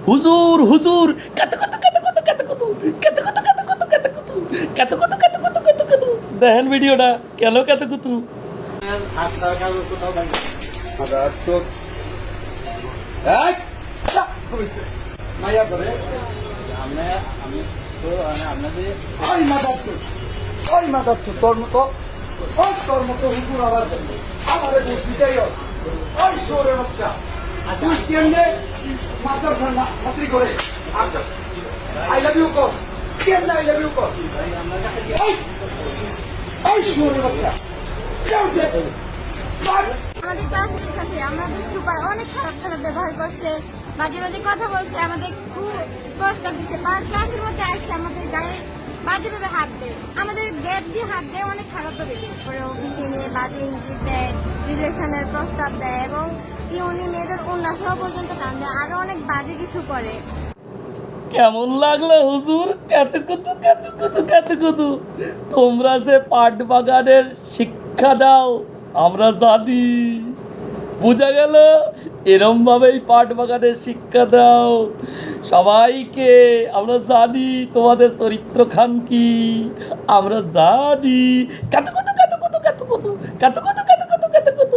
হুজুর হুজুর কত কত কত কত কত কত কত কত কত কত কত কত কত কত কত কত কত কত দেখেন ভিডিওটা কেন কত কত মাইয়া ধরে আমি তো আপনাদের ওই মাদার তোর মতো হুকুর আবার আমাদের বুঝতেই ওই শোরের বাচ্চা তুই কেমনে মাদ্রাসা ছাত্রী করে আই লাভ ইউ কর কেমনে আই লাভ ইউ কর ওই শোরের বাচ্চা আমাদের ক্লাসের সাথে আমাদের সুপার অনেক খারাপ খারাপ ব্যবহার করছে, মাঝে মাঝে কথা বলছে, আমাদের খুব কষ্ট দিচ্ছে। ক্লাসের মধ্যে আসছে আমাদের গায়ে বাজে ভাবে হাত দেয়, আমাদের গ্যাপ দিয়ে হাত দেয়, অনেক খারাপ ভাবে অফিসে নিয়ে বাজে ইঙ্গিত দেয়, রিলেশনের প্রস্তাব দেয় এবং কি উনি মেয়েদের উল্লাসও পর্যন্ত টান দেয়, আরো অনেক বাজে কিছু করে। কেমন লাগলো হুজুর কত কত কত কত কত কত তোমরা যে পাট বাগানের শিক্ষা দাও আমরা জানি, বোঝা গেল এরম ভাবেই পাট বাগানের শিক্ষা দাও সবাইকে। আমরা জানি তোমাদের চরিত্র খান কি, আমরা জানি কত কত কত কত কত কত কত কত কত কত কত কত